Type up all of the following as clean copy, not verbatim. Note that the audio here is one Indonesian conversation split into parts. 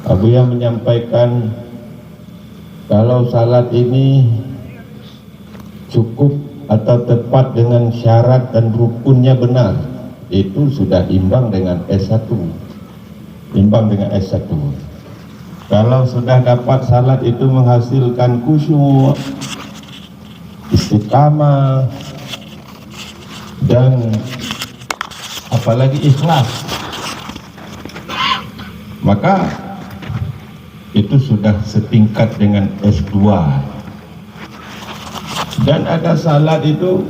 Abuya menyampaikan kalau salat ini cukup atau tepat dengan syarat dan rukunnya benar, itu sudah imbang dengan S1. Imbang dengan S1. Kalau sudah dapat salat itu menghasilkan khusyuk, istiqamah, dan apalagi ikhlas, maka itu sudah setingkat dengan S2. Dan ada salat itu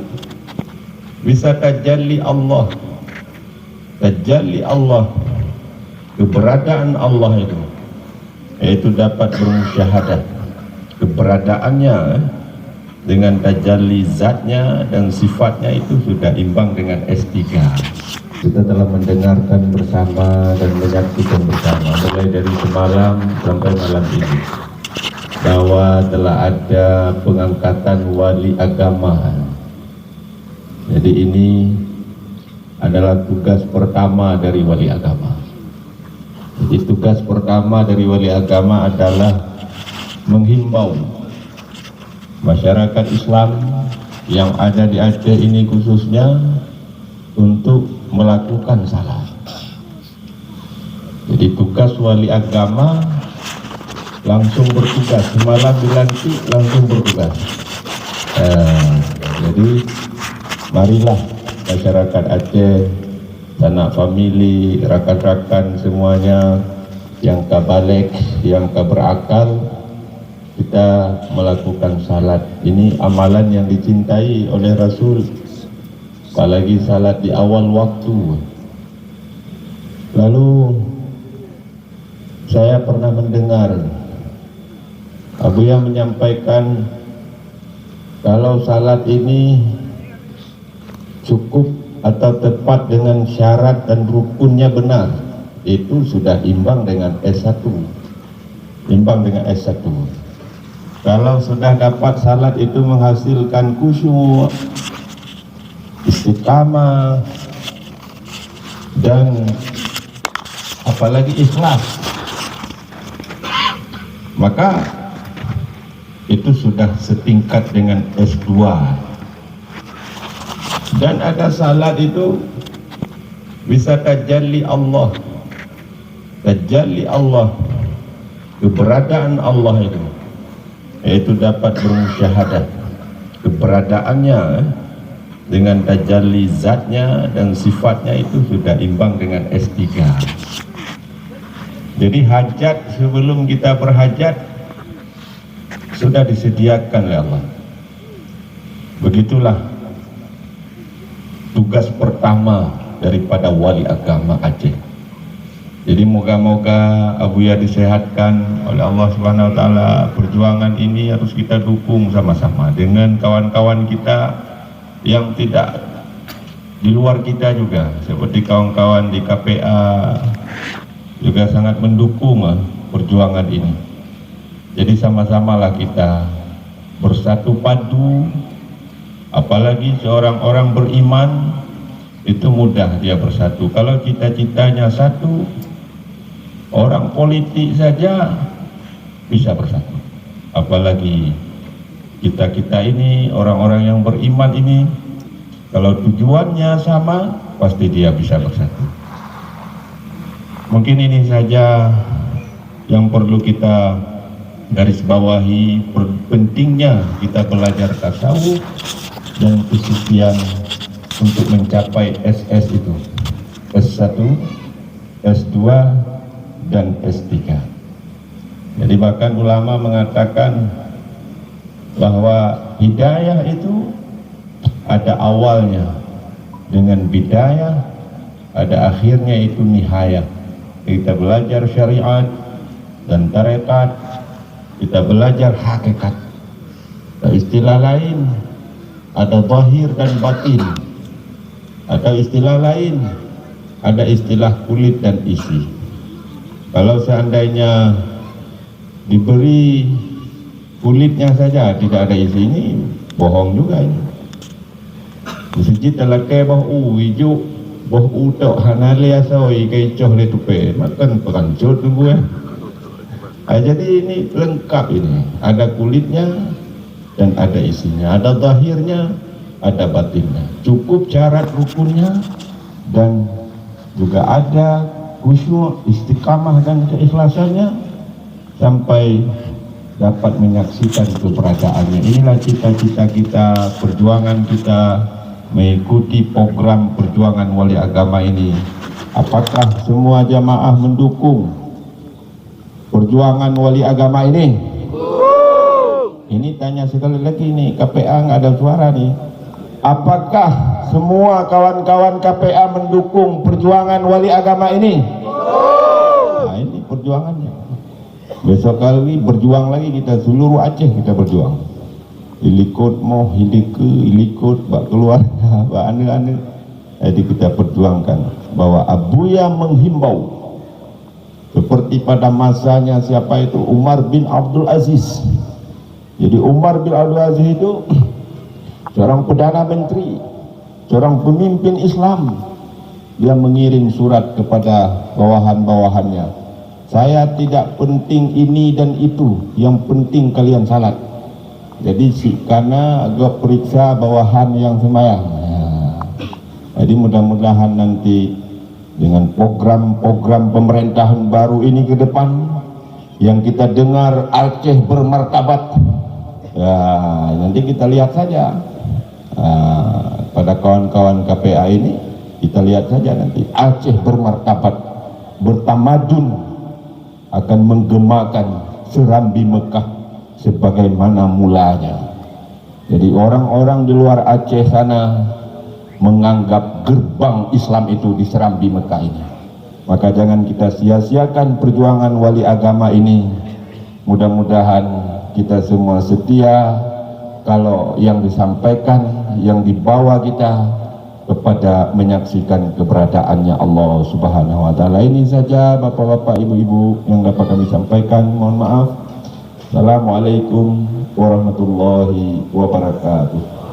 bisa tajalli Allah, keberadaan Allah itu, yaitu dapat bermusyahadah keberadaannya dengan tajalli zatnya dan sifatnya, itu sudah imbang dengan S3. Kita telah mendengarkan bersama dan menyaksikan bersama mulai dari semalam sampai malam ini bahwa telah ada pengangkatan wali agama. Jadi ini adalah tugas pertama dari wali agama. Jadi tugas pertama dari wali agama adalah menghimbau masyarakat Islam yang ada di Aceh ini khususnya untuk melakukan salat. Jadi tugas wali agama langsung bertugas, semalam dilantik langsung bertugas. Jadi marilah masyarakat Aceh, sanak famili, rakan-rakan semuanya yang kabalik, yang berakal, kita melakukan salat. Ini amalan yang dicintai oleh Rasul, apalagi salat di awal waktu. Lalu saya pernah mendengar Abuya menyampaikan kalau salat ini cukup atau tepat dengan syarat dan rukunnya benar, itu sudah imbang dengan S1. Imbang dengan S1. Kalau sudah dapat salat itu menghasilkan khusyuk, istiqamah, dan apalagi ikhlas, maka itu sudah setingkat dengan S2. Dan ada salat itu bisa tajalli Allah, keberadaan Allah itu, yaitu dapat bermusyahadah keberadaannya dengan tajalli zatnya dan sifatnya, itu sudah imbang dengan S3. Jadi hajat sebelum kita berhajat sudah disediakan oleh Allah. Begitulah tugas pertama daripada wali agama Aceh. Jadi moga-moga Abuya disehatkan oleh Allah Subhanahu wa taala. Perjuangan ini harus kita dukung sama-sama dengan kawan-kawan kita yang tidak di luar kita juga, seperti kawan-kawan di KPA juga sangat mendukung perjuangan ini. Jadi sama-samalah kita bersatu padu, apalagi seorang orang beriman itu mudah dia bersatu. Kalau cita-citanya satu, orang politik saja bisa bersatu, apalagi kita ini orang-orang yang beriman ini, kalau tujuannya sama pasti dia bisa bersatu. Mungkin ini saja yang perlu kita garis bawahi, pentingnya kita belajar tasawuf dan kesucian untuk mencapai SS itu, S1, S2, dan S3. Jadi bahkan ulama mengatakan bahwa hidayah itu ada awalnya dengan bidayah, ada akhirnya itu nihayah. Kita belajar syariat dan tarekat, kita belajar hakikat. Istilah lain ada zahir dan batin, ada istilah lain, ada istilah kulit dan isi. Kalau seandainya diberi kulitnya saja tidak ada isi, ini bohong juga ini. Masjid dalam ke bah hijau bah utok hanale asoi ke coh le tupe makan perancut tunggu ya. Jadi ini lengkap ini, ada kulitnya dan ada isinya, ada zahirnya, ada batinnya. Cukup syarat rukunnya dan juga ada khusyuk, istiqamah dan keikhlasannya sampai dapat menyaksikan keberadaannya. Inilah cita-cita kita, perjuangan kita mengikuti program perjuangan wali agama ini. Apakah semua jamaah mendukung perjuangan wali agama ini? Ini tanya sekali lagi nih, KPA nggak ada suara nih. Apakah semua kawan-kawan KPA mendukung perjuangan wali agama ini? Nah, ini perjuangannya. Besok kali berjuang lagi kita, seluruh Aceh kita berjuang. Ilikut moh, ilikut bak keluarga, bak ane-ane. Jadi kita perjuangkan bahwa Abuya menghimbau seperti pada masanya siapa itu, Umar bin Abdul Aziz. Jadi Umar bin Abdul Aziz itu seorang perdana menteri, seorang pemimpin Islam. Dia mengirim surat kepada bawahan-bawahannya, saya tidak penting ini dan itu, yang penting kalian salat. Jadi karena agak periksa bawahan yang sembahyang. Jadi mudah-mudahan nanti dengan program-program pemerintahan baru ini ke depan, yang kita dengar Aceh bermartabat, ya nanti kita lihat saja. Pada kawan-kawan KPA ini kita lihat saja nanti Aceh bermartabat, bertamadun, akan menggemakan serambi Mekah sebagaimana mulanya. Jadi orang-orang di luar Aceh sana menganggap gerbang Islam itu di Serambi Mekah ini. Maka jangan kita sia-siakan perjuangan wali agama ini. Mudah-mudahan kita semua setia kalau yang disampaikan, yang dibawa kita kepada menyaksikan keberadaannya Allah Subhanahu wa taala. Ini saja Bapak-bapak, Ibu-ibu yang dapat kami sampaikan. Mohon maaf. Assalamualaikum warahmatullahi wabarakatuh.